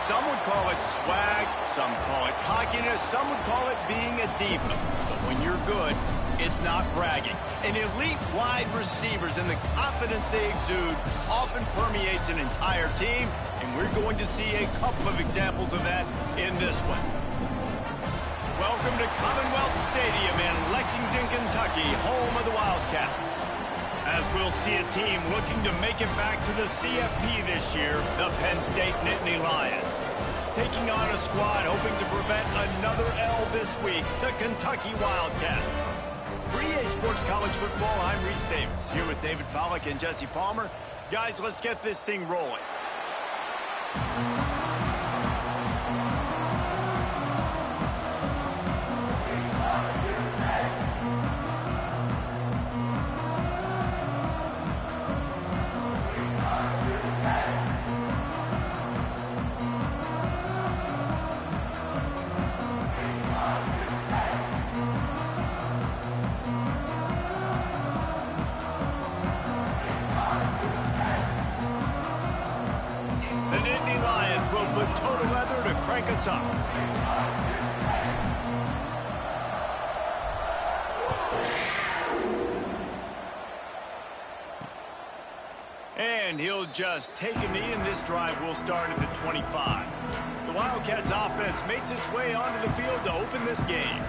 Some would call it swag, some call it cockiness, some would call it being a diva. But when you're good, it's not bragging. And elite wide receivers and the confidence they exude often permeates an entire team, and we're going to see a couple of examples of that in this one. Welcome to Commonwealth Stadium in Lexington, Kentucky, home of the Wildcats. As we'll see a team looking to make it back to the CFP this year, the Penn State Nittany Lions. Taking on a squad hoping to prevent another L this week, the Kentucky Wildcats. For EA Sports College Football, I'm Reese Davis, here with David Pollack and Jesse Palmer. Guys, let's get this thing rolling. Total leather to crank us up. And he'll just take a knee, and this drive will start at the 25. The Wildcats offense makes its way onto the field to open this game.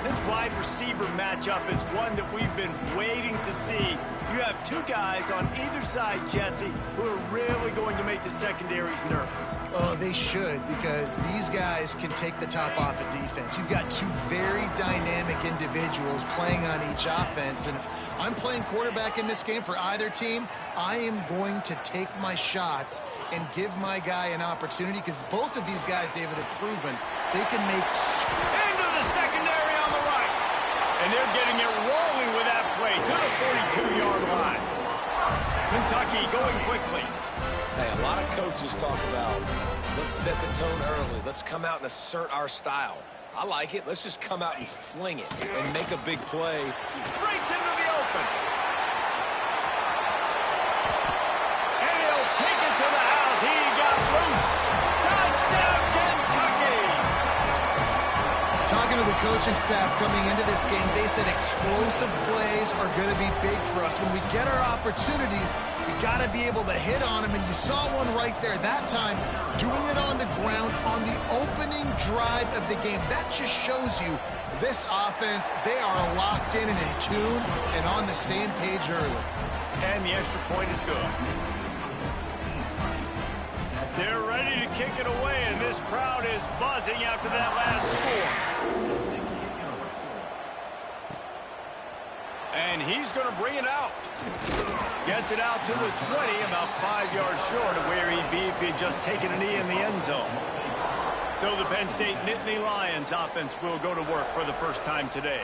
This wide receiver matchup is one that we've been waiting to see. You have two guys on either side, Jesse, who are really going to make the secondaries nervous. Oh, they should, because these guys can take the top off of defense. You've got two very dynamic individuals playing on each offense, and if I'm playing quarterback in this game for either team, I am going to take my shots and give my guy an opportunity, because both of these guys, David, have proven they can make... Into the secondary on the right. And they're getting it rolling with that play to the 42-yard line. Kentucky going quickly. Hey, a lot of coaches talk about, let's set the tone early. Let's come out and assert our style. I like it. Let's just come out and fling it and make a big play. Breaks into the open. And he'll take it to the house. He got loose. Touchdown, Kentucky! Talking to the coaching staff coming into this game, they said explosive plays are going to be big for us. When we get our opportunities, we got to be able to hit on them, and you saw one right there that time, doing it on the ground on the opening drive of the game. That just shows you this offense, they are locked in and in tune and on the same page early. And the extra point is good. They're ready to kick it away, and this crowd is buzzing after that last score. And he's going to bring it out. Gets it out to the 20, about 5 yards short of where he'd be if he had just taken a knee in the end zone. So the Penn State Nittany Lions offense will go to work for the first time today.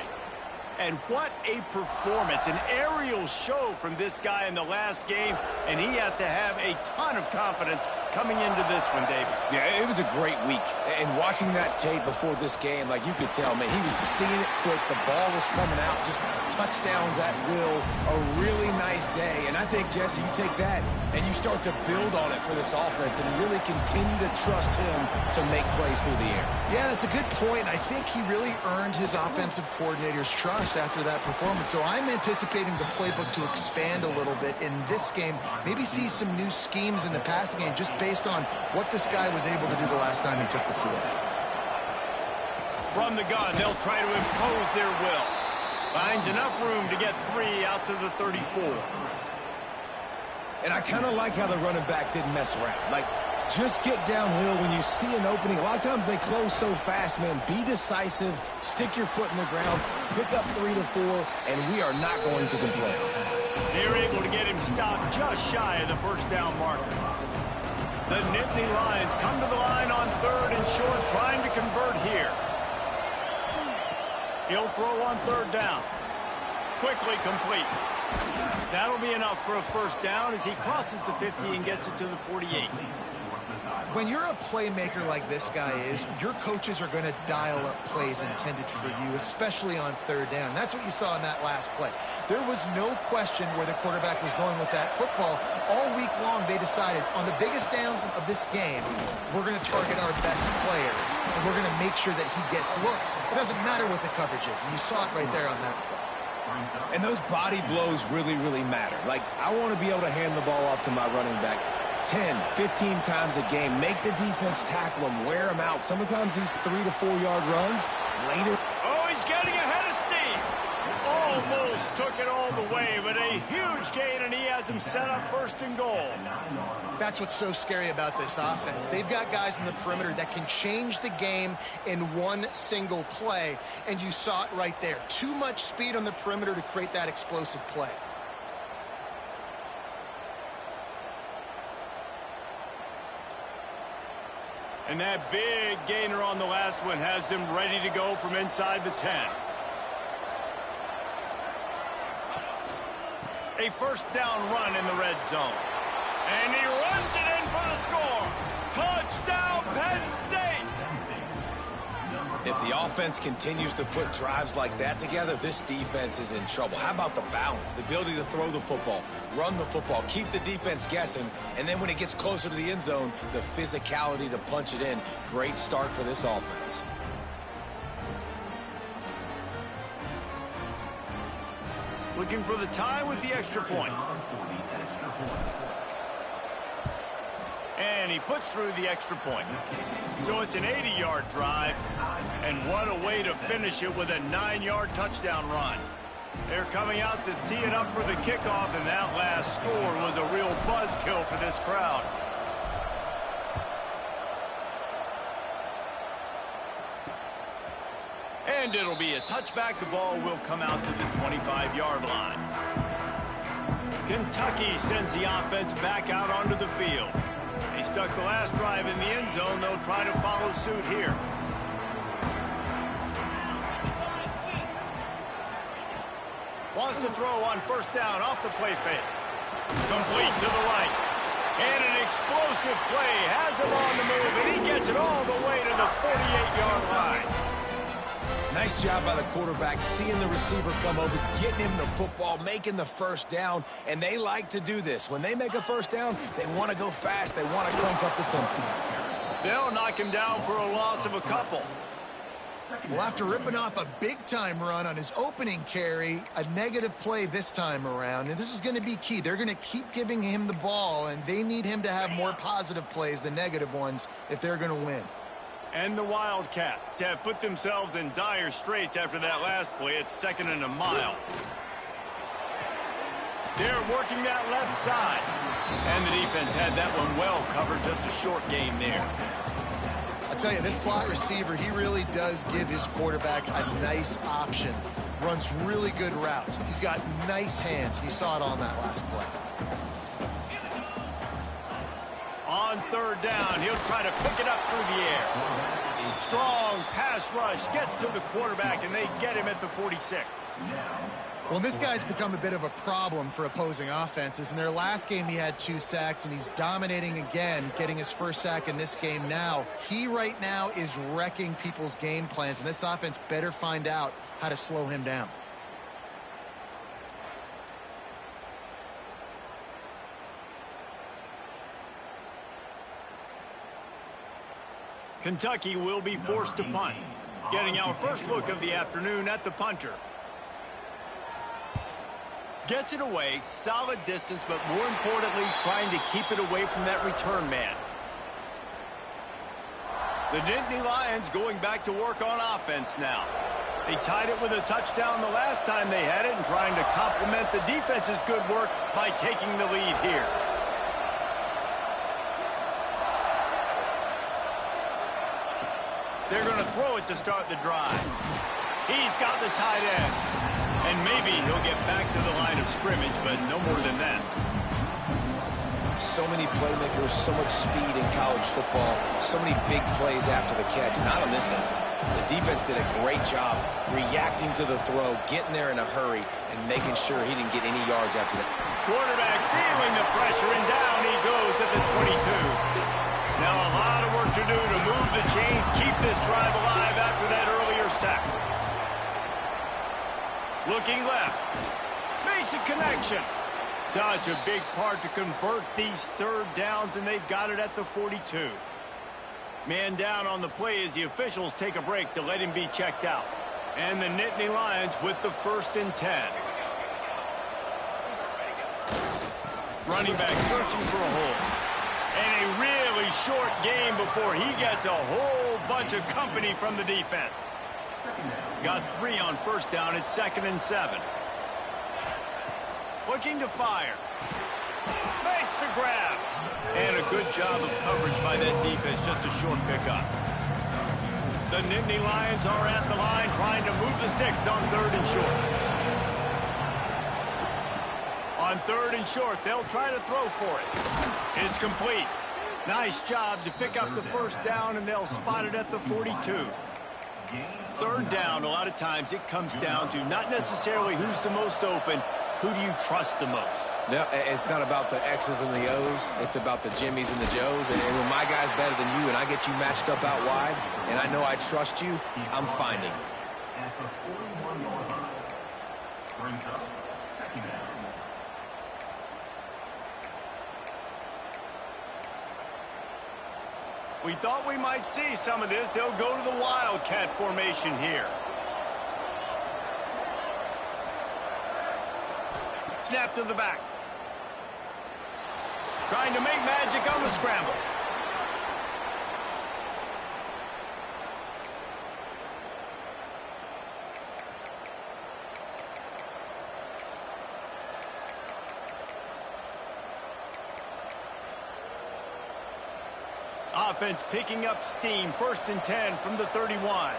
And what a performance, an aerial show from this guy in the last game, and he has to have a ton of confidence coming into this one, David. Yeah, it was a great week. And watching that tape before this game, like you could tell, man, he was seeing it quick. The ball was coming out, just touchdowns at will. A really nice day. And I think, Jesse, you take that and you start to build on it for this offense and really continue to trust him to make plays through the air. Yeah, that's a good point. I think he really earned his offensive coordinator's trust after that performance. So I'm anticipating the playbook to expand a little bit in this game. Maybe see some new schemes in the passing game just based on what this guy was able to do the last time he took the field. From the gun, they'll try to impose their will. Finds enough room to get 3 out to the 34. And I kind of like how the running back didn't mess around. Like, just get downhill when you see an opening. A lot of times they close so fast, man. Be decisive, stick your foot in the ground, pick up 3 to 4, and we are not going to complain. They're able to get him stopped just shy of the first down marker. The Nittany Lions come to the line on 3rd and short, trying to convert here. He'll throw on 3rd down. Quickly complete. That'll be enough for a first down as he crosses the 50 and gets it to the 48. When you're a playmaker like this guy is, your coaches are going to dial up plays intended for you, especially on third down. That's what you saw in that last play. There was no question where the quarterback was going with that football. All week long, they decided on the biggest downs of this game, we're going to target our best player, and we're going to make sure that he gets looks. It doesn't matter what the coverage is, and you saw it right there on that play. And those body blows really, really matter. Like, I want to be able to hand the ball off to my running back 10, 15 times a game. Make the defense tackle him, wear him out. Sometimes these 3 to 4 yard runs later. Oh, he's getting ahead of steam. Almost took it all the way, but a huge gain, and he has him set up first and goal. That's what's so scary about this offense. They've got guys in the perimeter that can change the game in one single play, and you saw it right there. Too much speed on the perimeter to create that explosive play. And that big gainer on the last one has him ready to go from inside the 10. A first down run in the red zone. And he runs it in for the score. Touchdown, Penn State! If the offense continues to put drives like that together, this defense is in trouble. How about the balance, the ability to throw the football, run the football, keep the defense guessing, and then when it gets closer to the end zone, the physicality to punch it in. Great start for this offense. Looking for the tie with the extra point. And he puts through the extra point. So it's an 80-yard drive. And what a way to finish it with a 9-yard touchdown run. They're coming out to tee it up for the kickoff, and that last score was a real buzzkill for this crowd. And it'll be a touchback. The ball will come out to the 25-yard line. Kentucky sends the offense back out onto the field. They stuck the last drive in the end zone. They'll try to follow suit here. Wants to throw on first down off the play fake. Complete to the right. And an explosive play has him on the move, and he gets it all the way to the 48-yard line. Nice job by the quarterback, seeing the receiver come over, getting him the football, making the first down, and they like to do this. When they make a first down, they want to go fast. They want to crank up the tempo. They'll knock him down for a loss of a couple. Well, after ripping off a big-time run on his opening carry, a negative play this time around, and this is going to be key. They're going to keep giving him the ball, and they need him to have more positive plays than negative ones if they're going to win. And the Wildcats have put themselves in dire straits after that last play. It's 2nd and a mile. They're working that left side. And the defense had that one well covered, just a short game there. I tell you, this slot receiver, he really does give his quarterback a nice option. Runs really good routes. He's got nice hands. You saw it on that last play. On third down, he'll try to pick it up through the air. Strong pass rush gets to the quarterback, and they get him at the 46. Well, this guy's become a bit of a problem for opposing offenses. In their last game, he had 2 sacks, and he's dominating again, getting his first sack in this game now. He right now is wrecking people's game plans, and this offense better find out how to slow him down. Kentucky will be forced to punt. Getting our first look of the afternoon at the punter. Gets it away, solid distance, but more importantly, trying to keep it away from that return man. The Nittany Lions going back to work on offense now. They tied it with a touchdown the last time they had it and trying to complement the defense's good work by taking the lead here. They're going to throw it to start the drive. He's got the tight end. And maybe he'll get back to the line of scrimmage, but no more than that. So many playmakers, so much speed in college football, so many big plays after the catch. Not in this instance. The defense did a great job reacting to the throw, getting there in a hurry, and making sure he didn't get any yards after that. Quarterback feeling the pressure, and down he goes at the 22. Now a lot of work to do to move the chains, keep this drive alive after that earlier sack. Looking left. Makes a connection. Such a big part to convert these third downs, and they've got it at the 42. Man down on the play as the officials take a break to let him be checked out. And the Nittany Lions with the 1st and 10. Running back searching for a hole. And a really short game before he gets a whole bunch of company from the defense. Got 3 on 1st down. It's 2nd and 7. Looking to fire. Makes the grab. And a good job of coverage by that defense. Just a short pickup. The Nittany Lions are at the line trying to move the sticks on 3rd and short. On 3rd and short, they'll try to throw for it. It's complete. Nice job to pick up the 1st down, and they'll spot it at the 42. 3rd down, a lot of times it comes down to not necessarily who's the most open, who do you trust the most? No, it's not about the X's and the O's. It's about the Jimmies and the Joes. And when my guy's better than you and I get you matched up out wide, and I know I trust you, I'm finding you. We thought we might see some of this. They'll go to the Wildcat formation here. Snap to the back. Trying to make magic on the scramble. Offense picking up steam. 1st and 10 from the 31.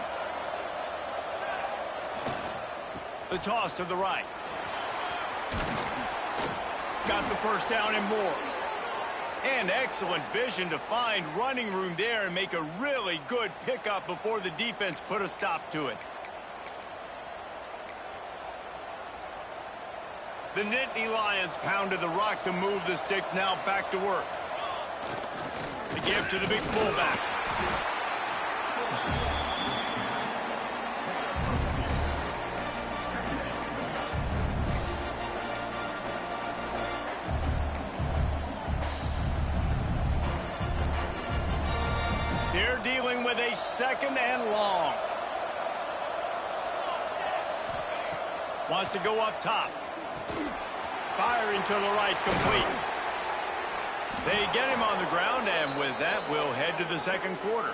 The toss to the right. Got the 1st down and more. And excellent vision to find running room there and make a really good pickup before the defense put a stop to it. The Nittany Lions pounded the rock to move the sticks. Now back to work. The give to the big fullback. They're dealing with a 2nd and long. Wants to go up top. Firing to the right, complete. They get him on the ground, and with that, we'll head to the 2nd quarter.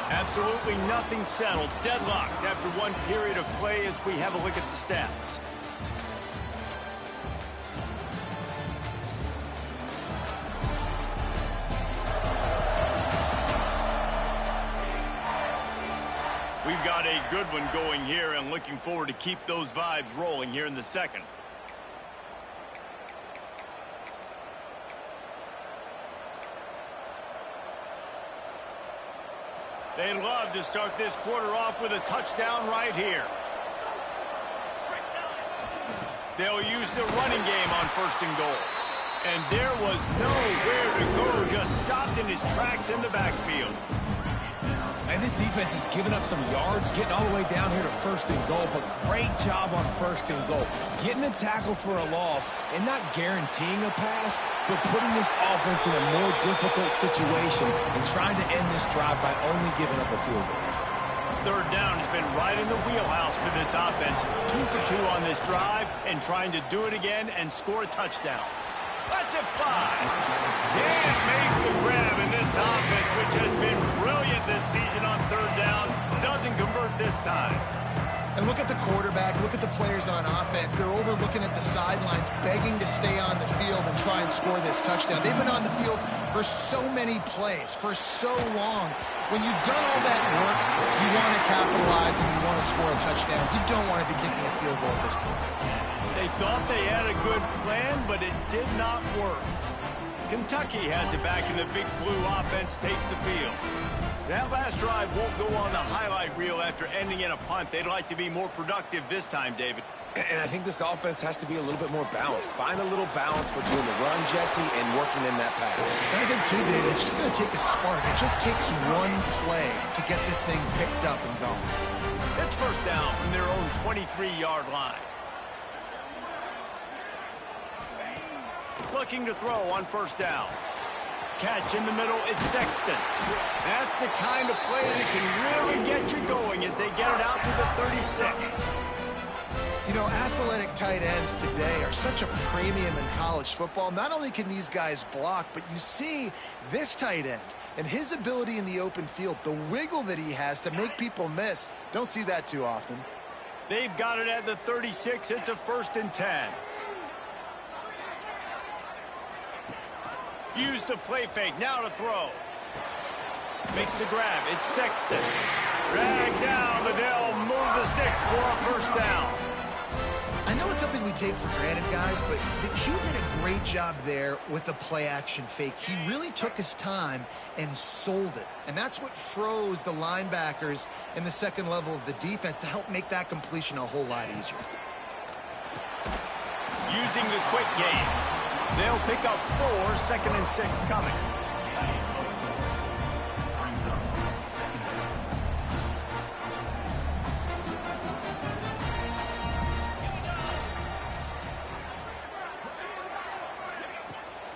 Absolutely nothing settled. Deadlocked after one period of play as we have a look at the stats. We've got a good one going here, and looking forward to keep those vibes rolling here in the 2nd. They love to start this quarter off with a touchdown right here. They'll use the running game on 1st and goal. And there was nowhere to go, just stopped in his tracks in the backfield. And this defense has given up some yards, getting all the way down here to 1st and goal, but great job on 1st and goal. Getting a tackle for a loss and not guaranteeing a pass, but putting this offense in a more difficult situation and trying to end this drive by only giving up a field goal. 3rd down has been right in the wheelhouse for this offense. 2 for 2 on this drive and trying to do it again and score a touchdown. Let's it fly. Can't make the grab in this offense, which has been brilliant this season on 3rd down. Doesn't convert this time. And look at the quarterback, look at the players on offense. They're over looking at the sidelines, begging to stay on the field and try and score this touchdown. They've been on the field for so many plays, for so long. When you've done all that work, you want to capitalize and you want to score a touchdown. You don't want to be kicking a field goal at this point. They thought they had a good plan, but it did not work. Kentucky has it back, and the Big Blue offense takes the field. That last drive won't go on the highlight reel after ending in a punt. They'd like to be more productive this time, David. And I think this offense has to be a little bit more balanced. Find a little balance between the run, Jesse, and working in that pass. And I think, too, David, it's just going to take a spark. It just takes one play to get this thing picked up and going. It's first down from their own 23-yard line. Looking to throw on first down. Catch in the middle, it's Sexton. That's the kind of play that can really get you going as they get it out to the 36. You know, athletic tight ends today are such a premium in college football. Not only can these guys block, but you see this tight end and his ability in the open field, the wiggle that he has to make people miss. Don't see that too often. They've got it at the 36. It's a 1st and 10. Use the play fake. Now to throw. Makes the grab. It's Sexton. Drag down, but they'll move the sticks for a first down. I know it's something we take for granted, guys, but the Q did a great job there with the play-action fake. He really took his time and sold it. And that's what froze the linebackers in the second level of the defense to help make that completion a whole lot easier. Using the quick game. They'll pick up 4, 2nd and 6 coming.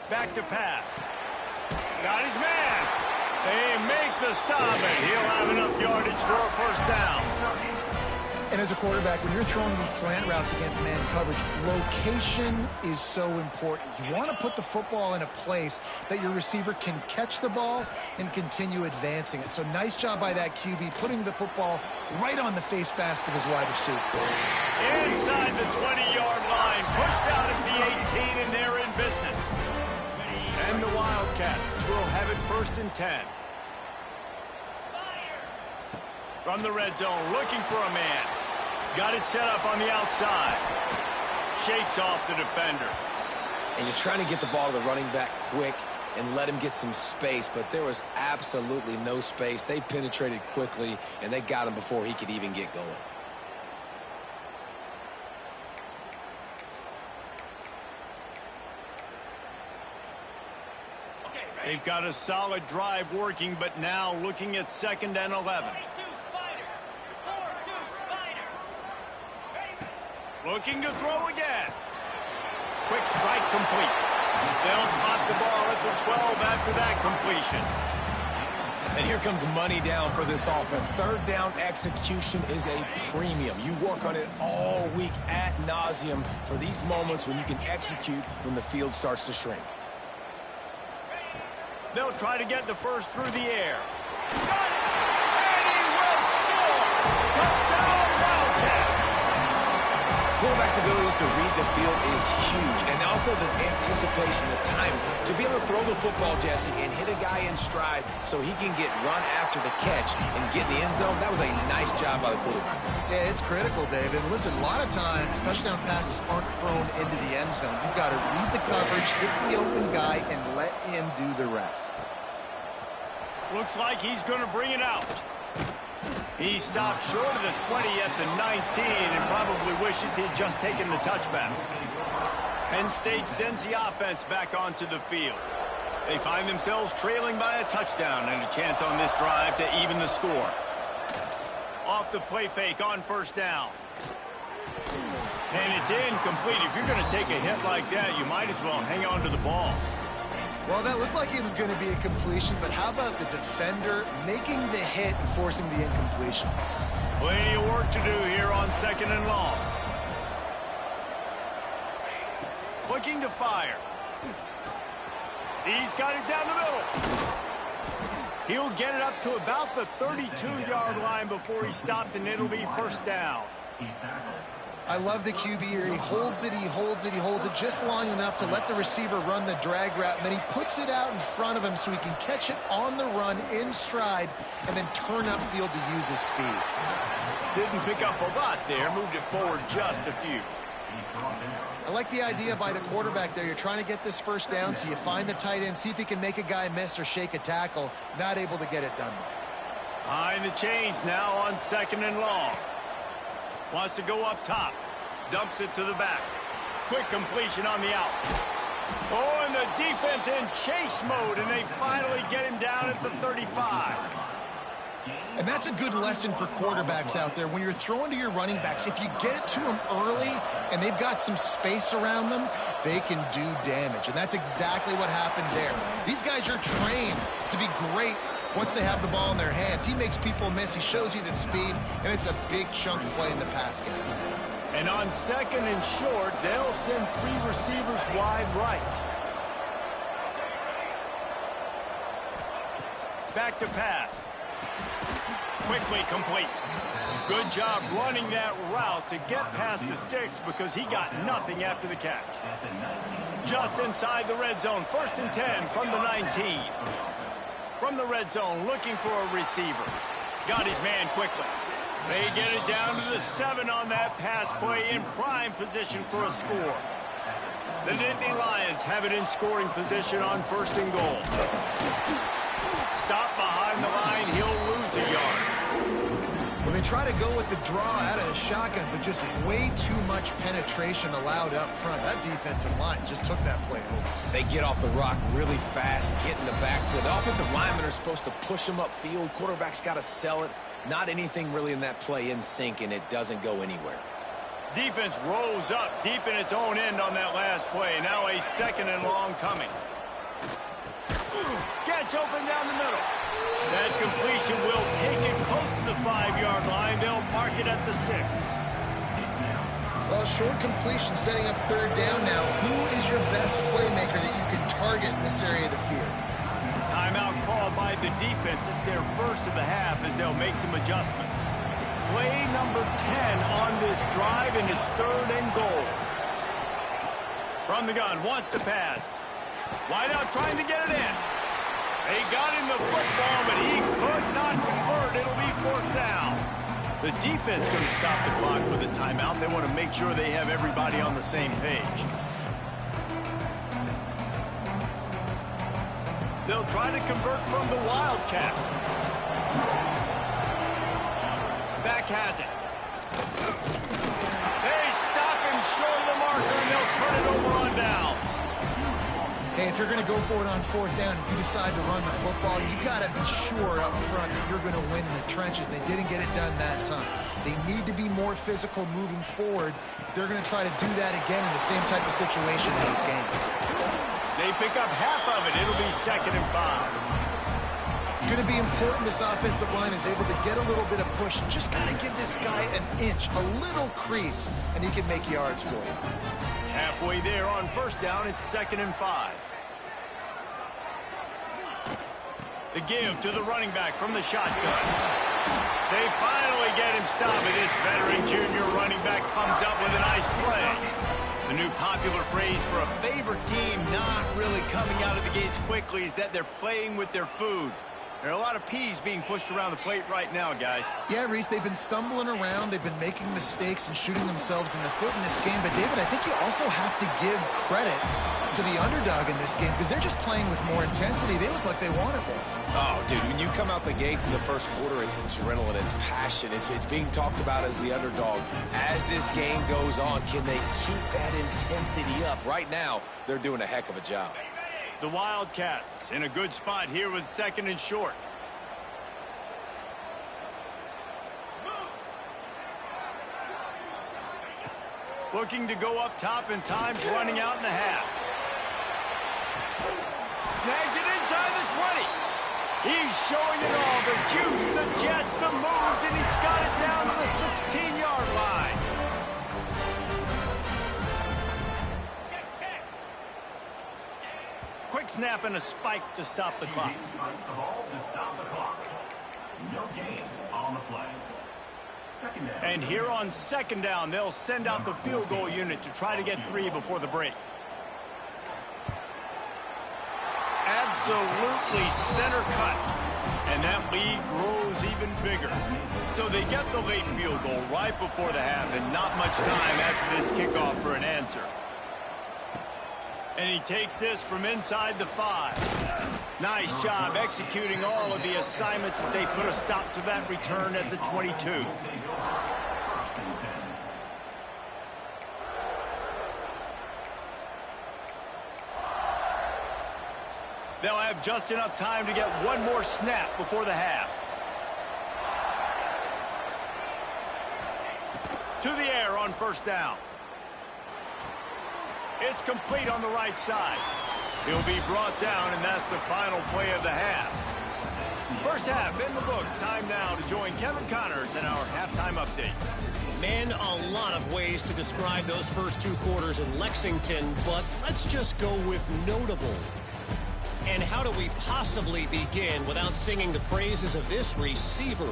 Back to pass. Got his man. They make the stop, and he'll have enough yardage for a first down. And as a quarterback, when you're throwing these slant routes against man coverage, location is so important. You want to put the football in a place that your receiver can catch the ball and continue advancing it. So nice job by that QB, putting the football right on the face mask of his wide receiver. Inside the 20-yard line, pushed out at the 18, and they're in business. And the Wildcats will have it 1st and 10. From the red zone, looking for a man. Got it set up on the outside. Shakes off the defender. And you're trying to get the ball to the running back quick and let him get some space, but there was absolutely no space. They penetrated quickly, and they got him before he could even get going. They've got a solid drive working, but now looking at 2nd and 11. Looking to throw again. Quick strike complete. They'll spot the ball at the 12 after that completion. And here comes money down for this offense. 3rd down execution is a premium. You work on it all week ad nauseum for these moments when you can execute when the field starts to shrink. They'll try to get the first through the air. Got it! And he will score! Touchdown, Wildcats! Quarterback's abilities to read the field is huge, and also the anticipation, the timing. To be able to throw the football, Jesse, and hit a guy in stride so he can get run after the catch and get in the end zone, that was a nice job by the quarterback. Yeah, it's critical, David. Listen, a lot of times, touchdown passes aren't thrown into the end zone. You've got to read the coverage, hit the open guy, and let him do the rest. Looks like he's going to bring it out. He stopped short of the 20 at the 19 and probably wishes he'd just taken the touchback. Penn State sends the offense back onto the field. They find themselves trailing by a touchdown and a chance on this drive to even the score. Off the play fake on first down. And it's incomplete. If you're going to take a hit like that, you might as well hang on to the ball. Well, that looked like it was going to be a completion, but how about the defender making the hit and forcing the incompletion? Plenty of work to do here on 2nd and long. Looking to fire. He's got it down the middle. He'll get it up to about the 32-yard line before he stopped, and it'll be first down. I love the QB here. He holds it, he holds it, he holds it just long enough to let the receiver run the drag route, and then he puts it out in front of him so he can catch it on the run in stride and then turn upfield to use his speed. Didn't pick up a lot there, moved it forward just a few. I like the idea by the quarterback there. You're trying to get this first down, so you find the tight end, see if he can make a guy miss or shake a tackle. Not able to get it done. Behind the chains now on 2nd and long. Wants to go up top. Dumps it to the back. Quick completion on the out. Oh, and the defense in chase mode, and they finally get him down at the 35. And that's a good lesson for quarterbacks out there. When you're throwing to your running backs, if you get it to them early and they've got some space around them, they can do damage. And that's exactly what happened there. These guys are trained to be great once they have the ball in their hands. He makes people miss. He shows you the speed, and it's a big chunk play in the pass game. And on second and short, they'll send 3 receivers wide right. Back to pass. Quickly complete. Good job running that route to get past the sticks because he got nothing after the catch. Just inside the red zone, 1st and 10 from the 19. From the red zone, looking for a receiver. Got his man quickly. They get it down to the 7 on that pass play in prime position for a score. The Nittany Lions have it in scoring position on 1st and goal. Stop behind the line, he'll lose a yard. Well, they try to go with the draw out of the shotgun, but just way too much penetration allowed up front. That defensive line just took that play over. They get off the rock really fast, get in the backfield. The offensive linemen are supposed to push them upfield. Quarterback's got to sell it. Not anything really in that play in sync, and it doesn't go anywhere. Defense rolls up deep in its own end on that last play. Now a 2nd and long coming. Gets open down the middle. That completion will take it close to the 5-yard line. They'll mark it at the 6. Well, short completion setting up 3rd down now. Who is your best playmaker that you can target in this area of the field? Timeout called by the defense. It's their first of the half as they'll make some adjustments. Play number 10 on this drive, and it's 3rd and goal. From the gun, wants to pass. Wide out trying to get it in. They got him the football, but he could not convert. It'll be 4th down. The defense going to stop the clock with a timeout. They want to make sure they have everybody on the same page. They'll try to convert from the Wildcat. Back has it. They stop him short of the marker, and they'll turn it over on down. Hey, if you're going to go for it on 4th down, if you decide to run the football, you got to be sure up front that you're going to win in the trenches. They didn't get it done that time. They need to be more physical moving forward. They're going to try to do that again in the same type of situation in this game. They pick up half of it. It'll be 2nd and 5. It's going to be important this offensive line is able to get a little bit of push. Just got to give this guy an inch, a little crease, and he can make yards for you. Halfway there on 1st down, it's 2nd and 5. The give to the running back from the shotgun. They finally get him stopped, and this veteran junior running back comes up with a nice play. The new popular phrase for a favorite team not really coming out of the gates quickly is that they're playing with their food. There are a lot of peas being pushed around the plate right now, guys. Yeah, Reese, they've been stumbling around. They've been making mistakes and shooting themselves in the foot in this game. But, David, I think you also have to give credit to the underdog in this game because they're just playing with more intensity. They look like they want it more. Oh, dude, when you come out the gates in the 1st quarter, it's adrenaline, it's passion, it's being talked about as the underdog. As this game goes on, can they keep that intensity up? Right now, they're doing a heck of a job. The Wildcats in a good spot here with 2nd and short. Looking to go up top, and time's running out in the half. Snags it inside the 20. He's showing it all, the juice, the jets, the moves, and he's got it down to the 16-yard line. Quick snap and a spike to stop the clock. No gain on the play. And here on 2nd down, they'll send out the field goal unit to try to get 3 before the break. Absolutely center cut. And that lead grows even bigger. So they get the late field goal right before the half, and not much time after this kickoff for an answer. And he takes this from inside the 5. Nice job executing all of the assignments as they put a stop to that return at the 22. have just enough time to get one more snap before the half. To the air on first down. It's complete on the right side. He'll be brought down, and that's the final play of the half. First half in the books. Time now to join Kevin Connors in our halftime update. Man, a lot of ways to describe those first two quarters in Lexington, but let's just go with notable. And how do we possibly begin without singing the praises of this receiver?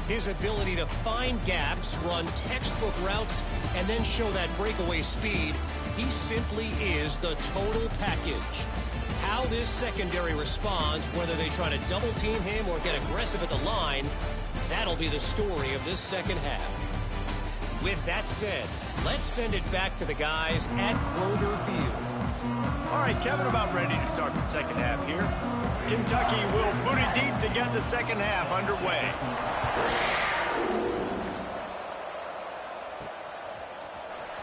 His ability to find gaps, run textbook routes, and then show that breakaway speed. He simply is the total package. How this secondary responds, whether they try to double team him or get aggressive at the line, that'll be the story of this second half. With that said, let's send it back to the guys at Kroger Field. All right, Kevin, about ready to start the second half here. Kentucky will boot it deep to get the second half underway.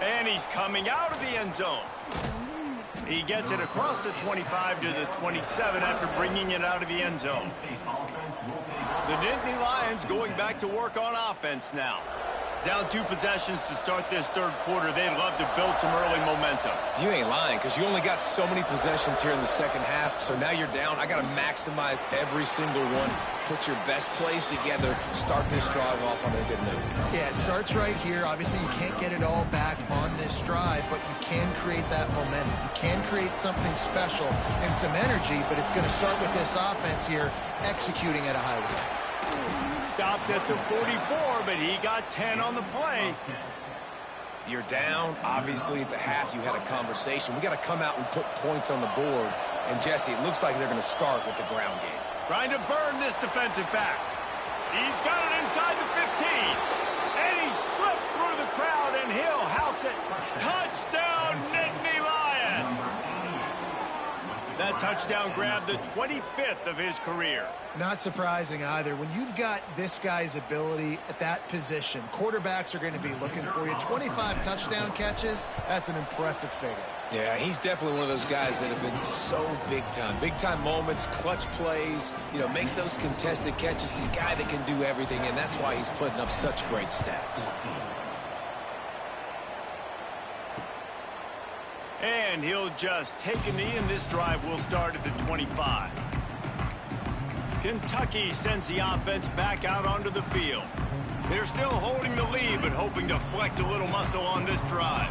And he's coming out of the end zone. He gets it across the 25 to the 27 after bringing it out of the end zone. The Nittany Lions going back to work on offense now. Down 2 possessions to start this third quarter. They'd love to build some early momentum. You ain't lying, because you only got so many possessions here in the second half, so now you're down. I got to maximize every single one. Put your best plays together. Start this drive off on a good note. Yeah, it starts right here. Obviously, you can't get it all back on this drive, but you can create that momentum. You can create something special and some energy, but it's going to start with this offense here executing at a high rate. Stopped at the 44, but he got 10 on the play. You're down. Obviously, at the half, you had a conversation. We got to come out and put points on the board. And, Jesse, it looks like they're going to start with the ground game. Trying to burn this defensive back. He's got it inside the 15. And he slipped through the crowd, and he'll house it. Touchdown, Nittany Lions. That touchdown grabbed the 25th of his career. Not surprising either. When you've got this guy's ability at that position, quarterbacks are going to be looking for you. 25 touchdown catches, that's an impressive figure. Yeah, he's definitely one of those guys that have been so big time. Big time moments, clutch plays, makes those contested catches. He's a guy that can do everything, and that's why he's putting up such great stats. And he'll just take a knee, and this drive will start at the 25. Kentucky sends the offense back out onto the field. They're still holding the lead, but hoping to flex a little muscle on this drive.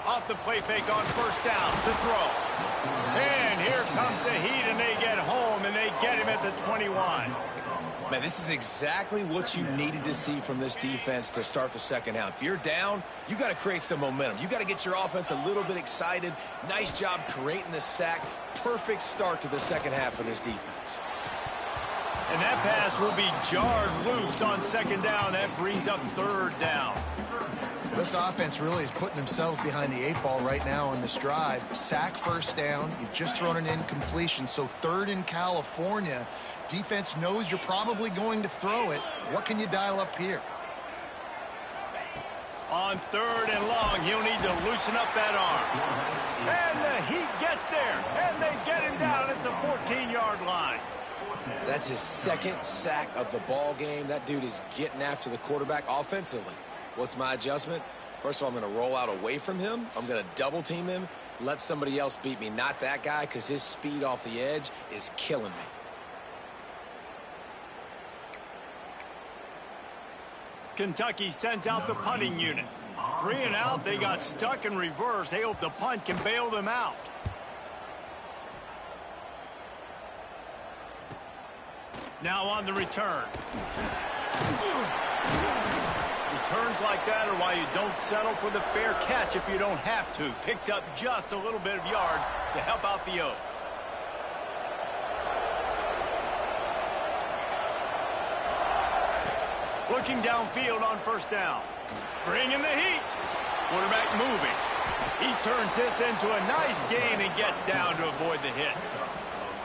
Off the play fake on first down to throw. And here comes the heat, and they get home, and they get him at the 21. Man, this is exactly what you needed to see from this defense to start the second half. If you're down, you got to create some momentum. You got to get your offense a little bit excited. Nice job creating the sack. Perfect start to the second half of this defense. And that pass will be jarred loose on second down. That brings up third down. This offense really is putting themselves behind the 8 ball right now on this drive. Sack first down. You've just thrown an incompletion, so third in California. Defense knows you're probably going to throw it. What can you dial up here? On third and long, he'll need to loosen up that arm. And the Heat gets there, and they get him down at the 14-yard line. That's his second sack of the ball game. That dude is getting after the quarterback offensively. What's my adjustment? First of all, I'm going to roll out away from him. I'm going to double team him, let somebody else beat me, not that guy, because his speed off the edge is killing me. Kentucky sends out the punting unit. 3 and out, they got stuck in reverse. They hope the punt can bail them out. Now on the return. Returns like that are why you don't settle for the fair catch if you don't have to. Picks up just a little bit of yards to help out the Oak. Looking downfield on first down. Bringing the heat. Quarterback moving. He turns this into a nice gain and gets down to avoid the hit.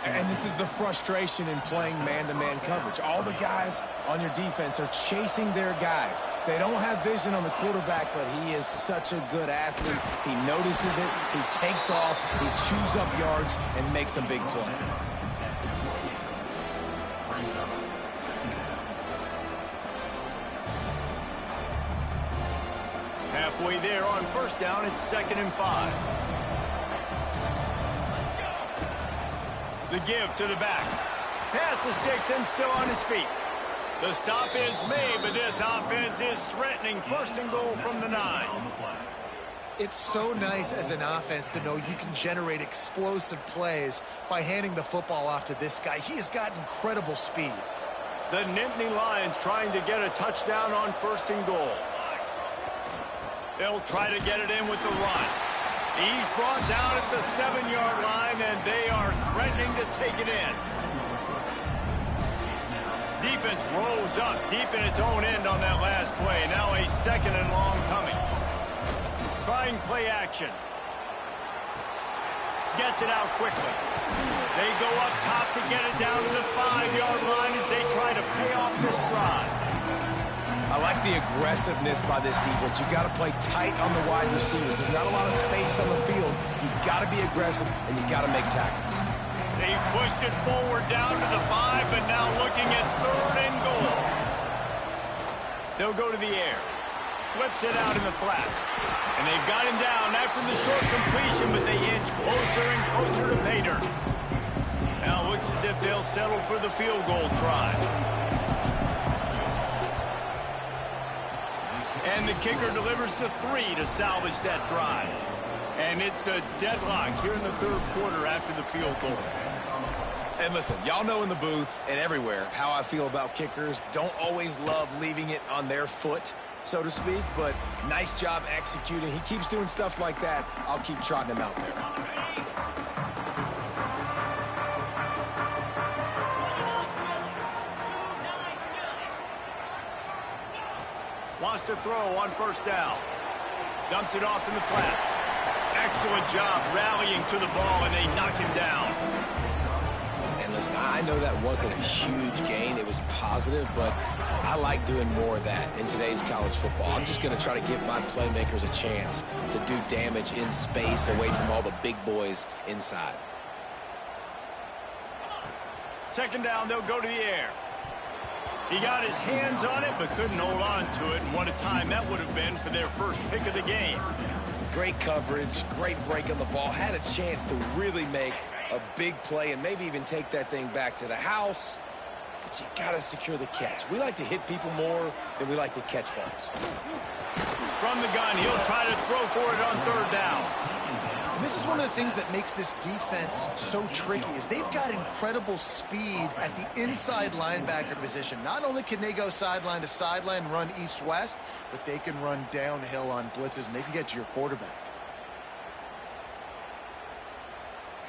And this is the frustration in playing man-to-man coverage. All the guys on your defense are chasing their guys. They don't have vision on the quarterback, but he is such a good athlete. He notices it, he takes off, he chews up yards, and makes a big play. Halfway there on first down, it's 2nd and 5. The give to the back. Pass the sticks and still on his feet. The stop is made, but this offense is threatening 1st and goal from the 9. It's so nice as an offense to know you can generate explosive plays by handing the football off to this guy. He has got incredible speed. The Nittany Lions trying to get a touchdown on 1st and goal. They'll try to get it in with the run. He's brought down at the 7-yard line, and they are threatening to take it in. Defense rolls up deep in its own end on that last play. Now a 2nd and long coming. Trying play action. Gets it out quickly. They go up top to get it down to the 5-yard line as they try to pay off this drive. I like the aggressiveness by this defense. You've got to play tight on the wide receivers. There's not a lot of space on the field. You've got to be aggressive, and you've got to make tackles. They've pushed it forward down to the 5, but now looking at 3rd and goal. They'll go to the air. Flips it out in the flat. And they've got him down after the short completion, but they inch closer and closer to pay dirt. Now it looks as if they'll settle for the field goal try. And the kicker delivers the 3 to salvage that drive. And it's a deadlock here in the 3rd quarter after the field goal. And listen, y'all know in the booth and everywhere how I feel about kickers. Don't always love leaving it on their foot, so to speak, but nice job executing. He keeps doing stuff like that. I'll keep trotting him out there. Wants to throw on 1st down. Dumps it off in the flats. Excellent job rallying to the ball, and they knock him down. And listen, I know that wasn't a huge gain. It was positive, but I like doing more of that in today's college football. I'm just going to try to give my playmakers a chance to do damage in space away from all the big boys inside. 2nd down, they'll go to the air. He got his hands on it, but couldn't hold on to it. And what a time that would have been for their first pick of the game. Great coverage, great break on the ball. Had a chance to really make a big play and maybe even take that thing back to the house. But you got to secure the catch. We like to hit people more than we like to catch balls. From the gun, he'll try to throw for it on 3rd down. And this is one of the things that makes this defense so tricky is they've got incredible speed at the inside linebacker position. Not only can they go sideline to sideline, run east-west, but they can run downhill on blitzes, and they can get to your quarterback.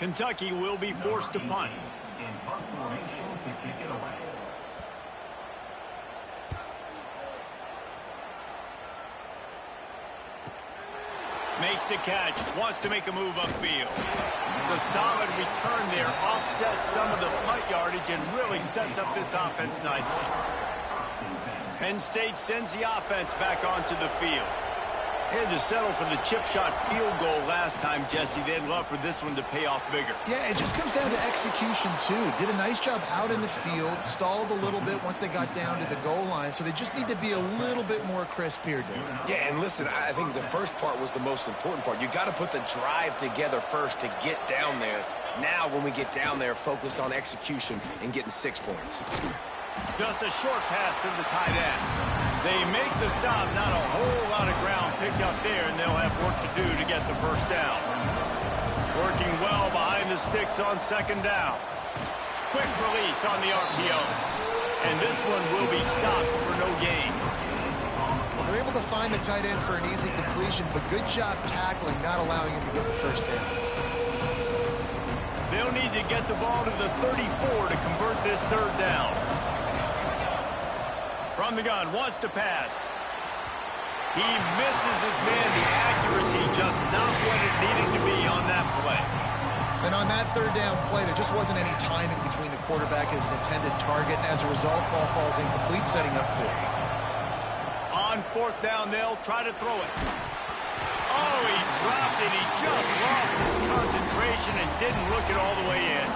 Kentucky will be forced to punt. In punt formation to kick it away. Makes the catch, wants to make a move upfield. The solid return there offsets some of the punt yardage and really sets up this offense nicely. Penn State sends the offense back onto the field. They had to settle for the chip shot field goal last time, Jesse. They'd love for this one to pay off bigger. Yeah, it just comes down to execution, too. Did a nice job out in the field, stalled a little bit once they got down to the goal line, so they just need to be a little bit more crisp here, dude. Yeah, and listen, I think the first part was the most important part. You got to put the drive together first to get down there. Now, when we get down there, focus on execution and getting 6 points. Just a short pass to the tight end. They make the stop, not a whole lot of ground picked up there, and they'll have work to do to get the 1st down. Working well behind the sticks on 2nd down. Quick release on the RPO. And this one will be stopped for no gain. Well, they're able to find the tight end for an easy completion, but good job tackling, not allowing him to get the 1st down. They'll need to get the ball to the 34 to convert this 3rd down. From the gun, wants to pass. He misses his man. The accuracy just not what it needed to be on that play. And on that third down play, there just wasn't any timing between the quarterback and his intended target. And as a result, ball falls incomplete, setting up fourth. On fourth down, they'll try to throw it. Oh, he dropped it. He just lost his concentration and didn't look it all the way in.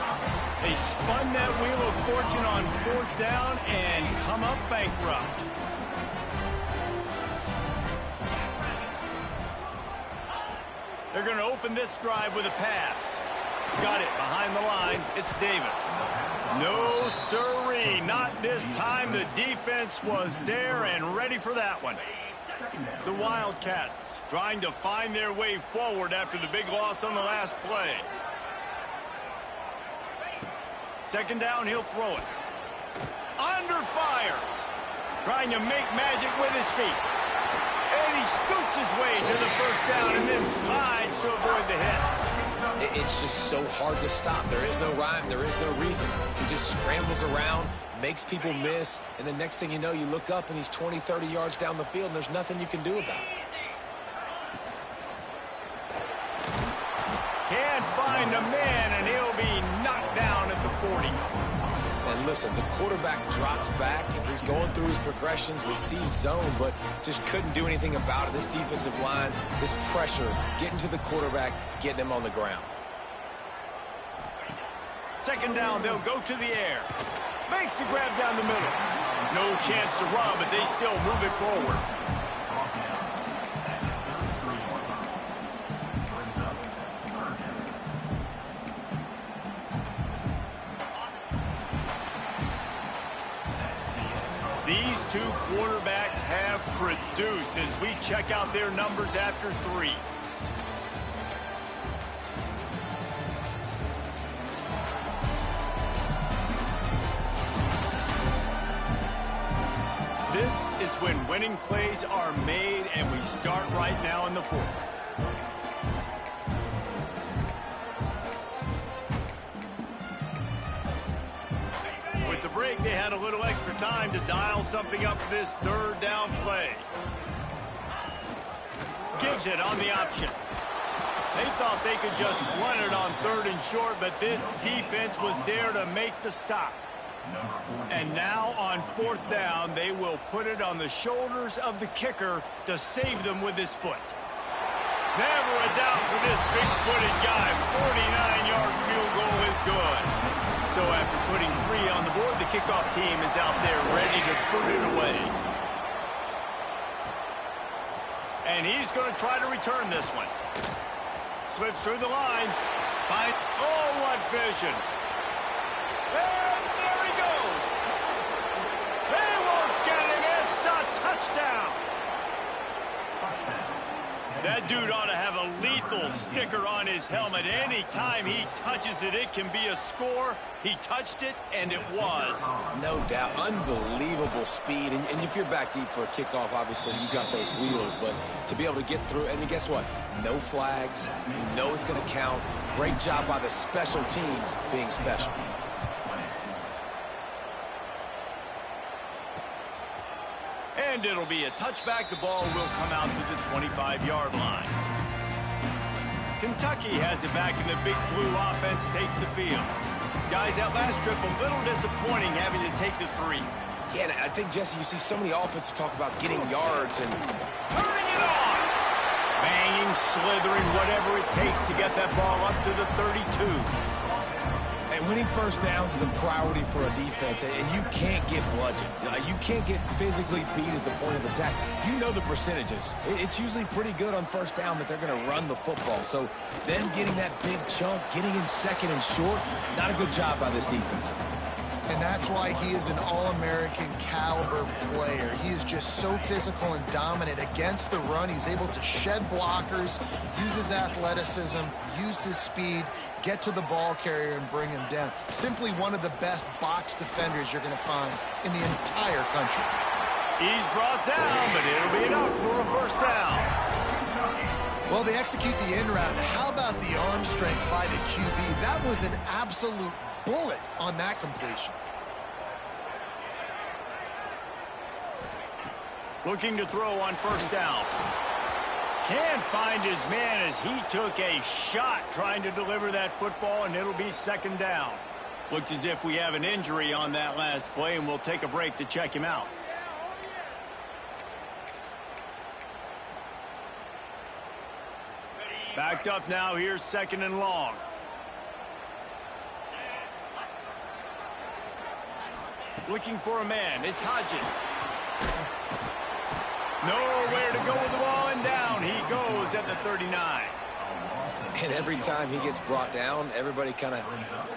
They spun that wheel of fortune on fourth down and come up bankrupt. They're going to open this drive with a pass. Got it behind the line. It's Davis. No, sirree. Not this time. The defense was there and ready for that one. The Wildcats trying to find their way forward after the big loss on the last play. Second down, he'll throw it. Under fire. Trying to make magic with his feet. And he scoots his way to the first down and then slides to avoid the hit. It's just so hard to stop. There is no rhyme. There is no reason. He just scrambles around, makes people miss, and the next thing you know, you look up and he's 20, 30 yards down the field, and there's nothing you can do about it. Can't find a man, and he'll be knocked down at the 40. And listen, the quarterback drops back, and he's going through his progressions. We see zone, but just couldn't do anything about it. This defensive line, this pressure, getting to the quarterback, getting him on the ground. Second down, they'll go to the air. Makes the grab down the middle. No chance to run, but they still move it forward. These two quarterbacks have produced as we check out their numbers after 3. This is when winning plays are made, and we start right now in the 4th. With the break, they had a little extra time to dial something up for this third down play. Gives it on the option. They thought they could just run it on 3rd and short, but this defense was there to make the stop. And now on 4th down, they will put it on the shoulders of the kicker to save them with his foot. Never a doubt for this big-footed guy. 49-yard field goal is good. So after putting 3 on the board, the kickoff team is out there ready to boot it away. And he's going to try to return this one. Slips through the line. Oh, what vision. And there he goes. They won't get him. It's a touchdown. That dude ought to have a lethal sticker on his helmet. Anytime he touches it, it can be a score. He touched it, and it was. No doubt. Unbelievable speed. And if you're back deep for a kickoff, obviously, you got those wheels. But to be able to get through, and guess what? No flags. You know it's going to count. Great job by the special teams being special. And it'll be a touchback. The ball will come out to the 25-yard line. Kentucky has it back, and the Big Blue offense takes the field. Guys, that last trip, a little disappointing having to take the 3. Yeah, I think, Jesse, you see so many offenses talk about getting yards and turning it on. Banging, slithering, whatever it takes to get that ball up to the 32. And winning first downs is a priority for a defense, and you can't get bludgeoned. You can't get physically beat at the point of attack. You know the percentages. It's usually pretty good on first down that they're going to run the football. So them getting that big chunk, getting in 2nd and short, not a good job by this defense. And that's why he is an All-American caliber player. He is just so physical and dominant against the run. He's able to shed blockers, use his athleticism, use his speed, get to the ball carrier and bring him down. Simply one of the best box defenders you're going to find in the entire country. He's brought down, but it'll be enough for a first down. Well, they execute the in route. How about the arm strength by the QB? That was an absolute bullet on that completion. Looking to throw on first down. Can't find his man as he took a shot trying to deliver that football, and it'll be second down. Looks as if we have an injury on that last play, and we'll take a break to check him out. Backed up now, here's second and long. Looking for a man, it's Hodges. Nowhere to go with the ball, and down he goes at the 39. And every time he gets brought down, everybody kind of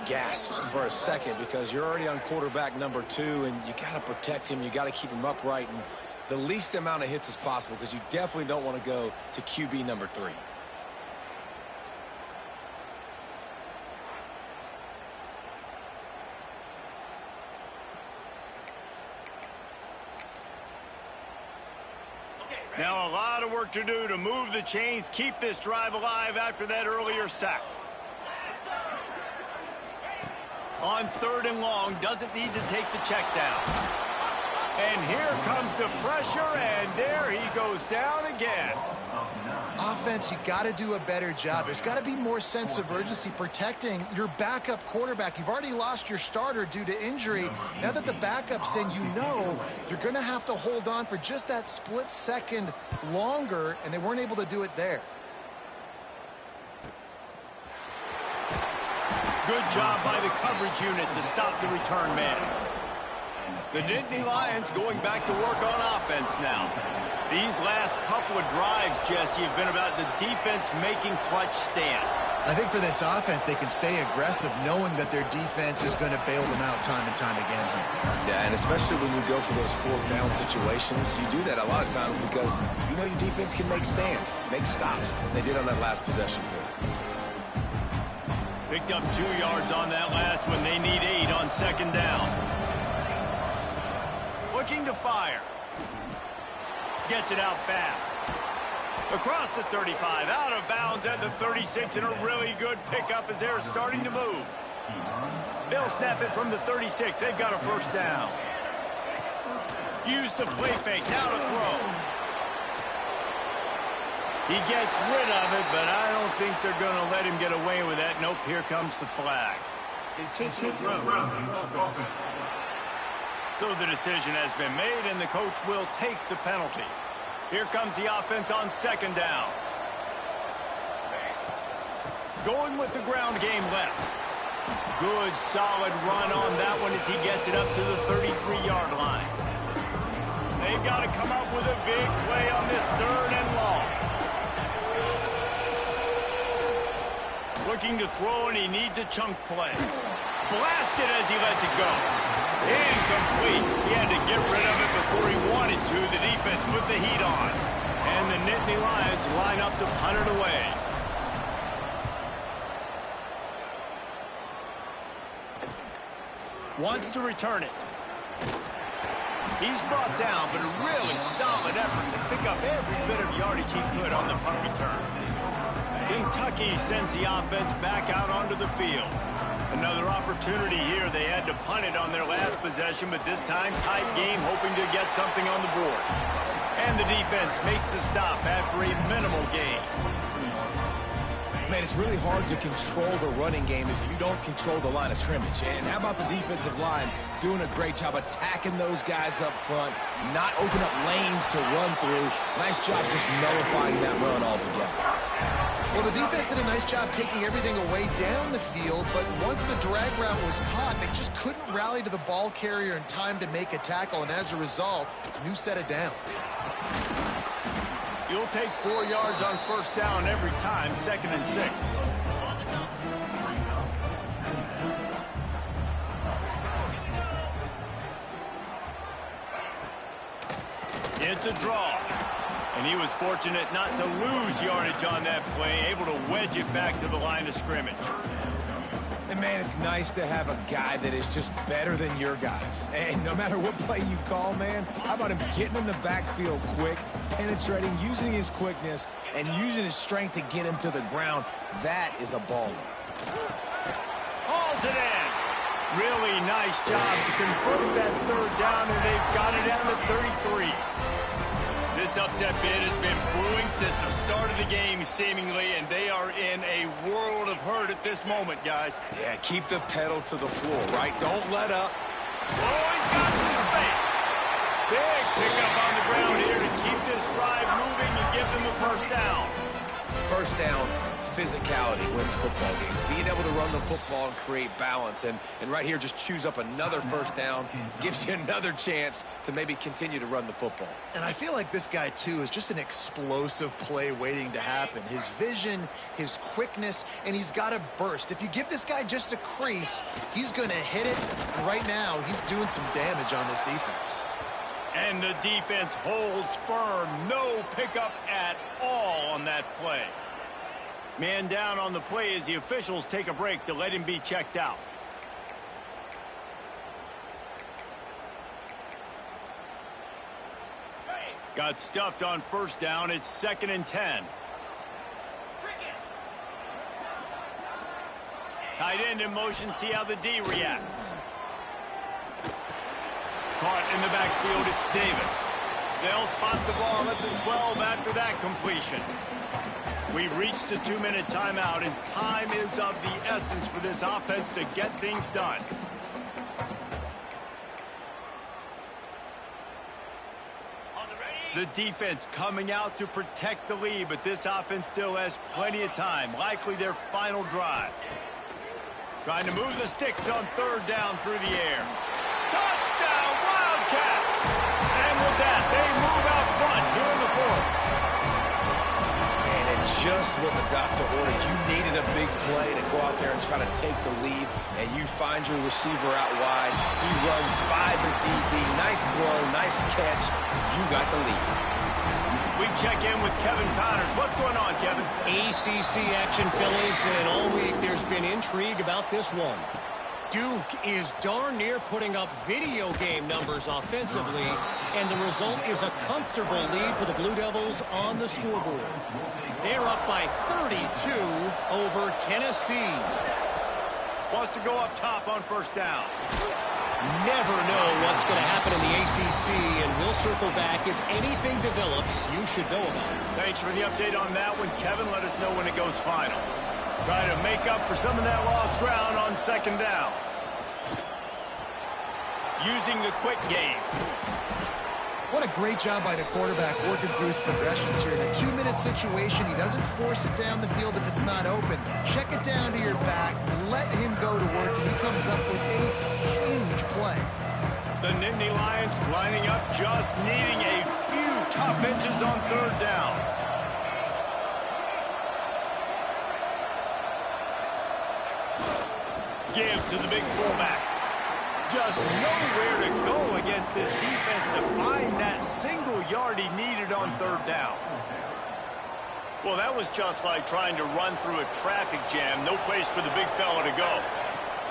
gasps for a second because you're already on quarterback number 2, and you got to protect him. You got to keep him upright and the least amount of hits as possible because you definitely don't want to go to QB number 3. Now a lot of work to do to move the chains, keep this drive alive after that earlier sack. On third and long, doesn't need to take the check down. And here comes the pressure, and there he goes down again. Offense, you got to do a better job. There's got to be more sense of urgency protecting your backup quarterback. You've already lost your starter due to injury. Now that the backup's in, you know you're going to have to hold on for just that split second longer, and they weren't able to do it there. Good job by the coverage unit to stop the return man. The Nittany Lions going back to work on offense now. These last couple of drives, Jesse, have been about the defense making clutch stand. I think for this offense, they can stay aggressive knowing that their defense is going to bail them out time and time again. Yeah, and especially when you go for those fourth down situations, you do that a lot of times because you know your defense can make stands, make stops. They did on that last possession for you. Picked up 2 yards on that last one. They need 8 on second down. Looking to fire. Gets it out fast. Across the 35, out of bounds at the 36, and a really good pickup as they're starting to move. They'll snap it from the 36. They've got a first down. Use the play fake, now to throw. He gets rid of it, but I don't think they're going to let him get away with that. Nope, here comes the flag. So the decision has been made, and the coach will take the penalty. Here comes the offense on second down. Going with the ground game left. Good, solid run on that one as he gets it up to the 33-yard line. They've got to come up with a big play on this third and long. Looking to throw, and he needs a chunk play. Blasted as he lets it go. Incomplete. He had to get rid of it before he wanted to. The defense put the heat on. And the Nittany Lions line up to punt it away. Wants to return it. He's brought down, but a really solid effort to pick up every bit of yardage he could on the punt return. Kentucky sends the offense back out onto the field. Another opportunity here. They had to punt it on their last possession, but this time tight game, hoping to get something on the board. And the defense makes the stop after a minimal gain. Man, it's really hard to control the running game if you don't control the line of scrimmage. And how about the defensive line doing a great job attacking those guys up front, not open up lanes to run through. Nice job just nullifying that run altogether. Well, the defense did a nice job taking everything away down the field, but once the drag route was caught, they just couldn't rally to the ball carrier in time to make a tackle, and as a result, new set of downs. You'll take 4 yards on first down every time, 2nd and 6. It's a draw. And he was fortunate not to lose yardage on that play, able to wedge it back to the line of scrimmage. And, man, it's nice to have a guy that is just better than your guys. And no matter what play you call, man, how about him getting in the backfield quick, penetrating, using his quickness, and using his strength to get him to the ground. That is a baller. Hauls it in. Really nice job to convert that third down, and they've got it at the 33. This upset bid has been brewing since the start of the game, seemingly, and they are in a world of hurt at this moment, guys. Yeah, keep the pedal to the floor, right? Don't let up. Oh, he's got some space. Big pickup on the ground here to keep this drive moving and give them a first down. First down, physicality wins football games. Being able to run the football and create balance. And right here, just choose up another first down. Gives you another chance to maybe continue to run the football. And I feel like this guy, too, is just an explosive play waiting to happen. His vision, his quickness, and he's got a burst. If you give this guy just a crease, he's going to hit it. And right now, he's doing some damage on this defense. And the defense holds firm. No pickup at all on that play. Man down on the play as the officials take a break to let him be checked out. Got stuffed on first down. It's 2nd and 10. Tight end in motion. See how the D reacts. Caught in the backfield, it's Davis. They'll spot the ball at the 12 after that completion. We've reached the 2-minute timeout, and time is of the essence for this offense to get things done. The defense coming out to protect the lead, but this offense still has plenty of time, likely their final drive. Trying to move the sticks on 3rd down through the air. Touchdown, Wildcats! And with that, they move out front here in the 4th. And just what the doctor ordered, you needed a big play to go out there and try to take the lead, and you find your receiver out wide. He runs by the DB. Nice throw, nice catch. You got the lead. We check in with Kevin Connors. What's going on, Kevin? ACC action, fellas, and all week there's been intrigue about this one. Duke is darn near putting up video game numbers offensively, and the result is a comfortable lead for the Blue Devils on the scoreboard. They're up by 32 over Tennessee. Wants to go up top on first down. Never know what's going to happen in the ACC, and we'll circle back. If anything develops, you should know about it. Thanks for the update on that one, Kevin. Let us know when it goes final. Try to make up for some of that lost ground on 2nd down. Using the quick game. What a great job by the quarterback working through his progressions here. In a 2-minute situation, he doesn't force it down the field if it's not open. Check it down to your back, let him go to work, and he comes up with a huge play. The Nittany Lions lining up, just needing a few tough inches on 3rd down. Give to the big fullback. Just nowhere to go against this defense to find that single yard he needed on 3rd down. Well, that was just like trying to run through a traffic jam. No place for the big fella to go.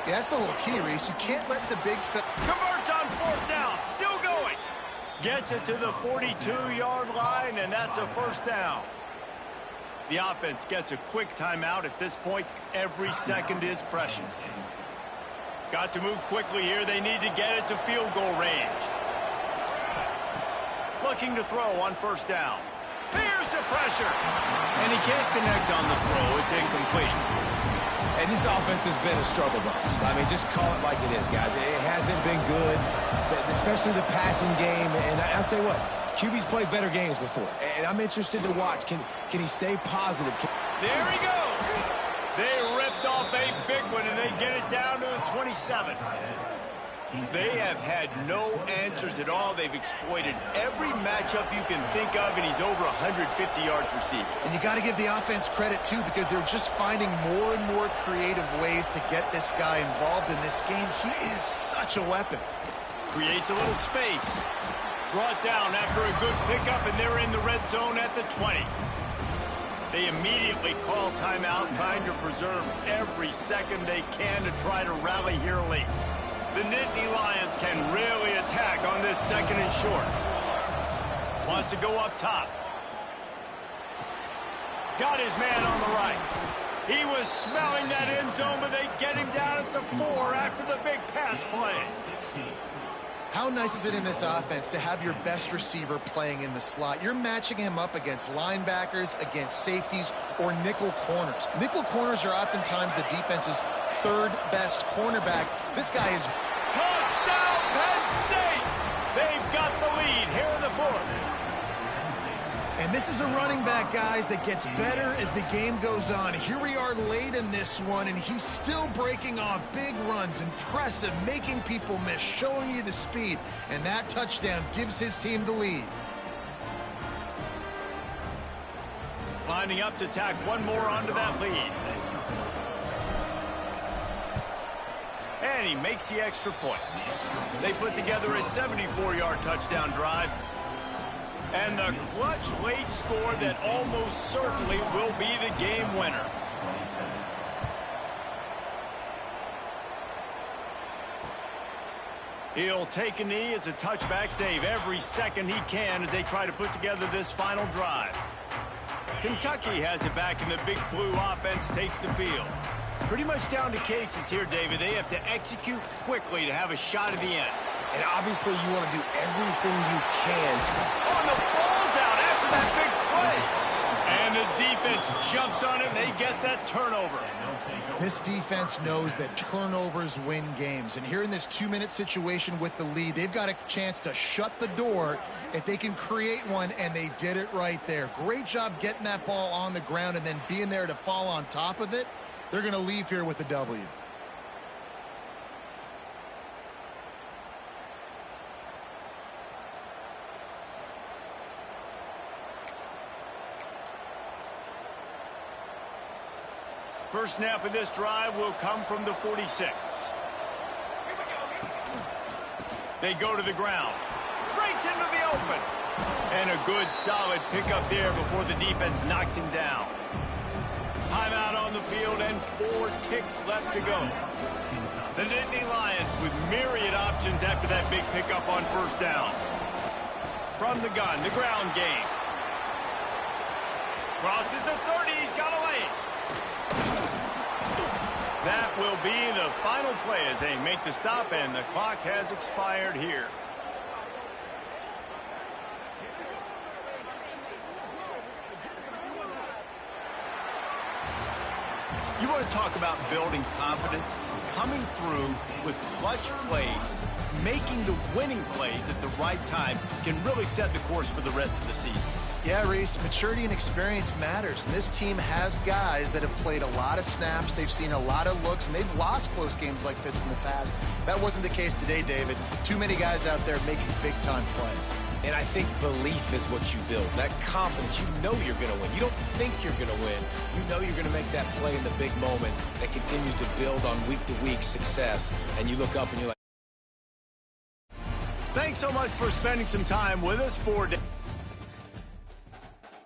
Yeah, that's the whole key, Reese. You can't let the big fella... Converts on 4th down. Still going. Gets it to the 42-yard line, and that's a first down. The offense gets a quick timeout. At this point, every second is precious. Got to move quickly here. They need to get it to field goal range. Looking to throw on first down. Here's the pressure. And he can't connect on the throw. It's incomplete. And this offense has been a struggle bus. I mean, just call it like it is, guys. It hasn't been good, especially the passing game. And I'll tell you what, QB's played better games before. And I'm interested to watch. Can he stay positive? There he goes. They ripped off a big one, and they get it down to the 27. They have had no answers at all. They've exploited every matchup you can think of, and he's over 150 yards receiving. And you got to give the offense credit, too, because they're just finding more and more creative ways to get this guy involved in this game. He is such a weapon. Creates a little space. Brought down after a good pickup, and they're in the red zone at the 20. They immediately call timeout, trying to preserve every second they can to try to rally here late. The Nittany Lions can really attack on this 2nd and short. Wants to go up top. Got his man on the right. He was smelling that end zone, but they get him down at the 4 after the big pass play. How nice is it in this offense to have your best receiver playing in the slot? You're matching him up against linebackers, against safeties, or nickel corners. Nickel corners are oftentimes the defense's third best cornerback. This guy is... Touchdown, Penn State! They've got the lead here in the fourth. And this is a running back, guys, that gets better as the game goes on. Here we are late in this one, and he's still breaking off big runs. Impressive, making people miss, showing you the speed. And that touchdown gives his team the lead. Lining up to tack one more onto that lead. And he makes the extra point. They put together a 74-yard touchdown drive. And the clutch late score that almost certainly will be the game winner. He'll take a knee. It's a touchback save every second he can as they try to put together this final drive. Kentucky has it back, and the Big Blue offense takes the field. Pretty much down to cases here, David. They have to execute quickly to have a shot at the end. And obviously you want to do everything you can to... Oh, and the ball's out after that big play. And the defense jumps on it, and they get that turnover. This defense knows that turnovers win games. And here in this 2-minute situation with the lead, they've got a chance to shut the door if they can create one, and they did it right there. Great job getting that ball on the ground and then being there to fall on top of it. They're going to leave here with a W. First snap of this drive will come from the 46. They go to the ground. Breaks into the open. And a good, solid pickup there before the defense knocks him down. Timeout on the field and 4 ticks left to go. The Nittany Lions with myriad options after that big pickup on first down. From the gun, the ground game. Crosses the 30. He's got away. That will be the final play as they make the stop, and the clock has expired here. You want to talk about building confidence? Coming through with clutch plays, making the winning plays at the right time can really set the course for the rest of the season. Yeah, Reese, maturity and experience matters. And this team has guys that have played a lot of snaps. They've seen a lot of looks, and they've lost close games like this in the past. That wasn't the case today, David. Too many guys out there making big-time plays. And I think belief is what you build. That confidence, you know you're going to win. You don't think you're going to win. You know you're going to make that play in the big moment that continues to build on week-to-week success. And you look up and you're like... Thanks so much for spending some time with us for...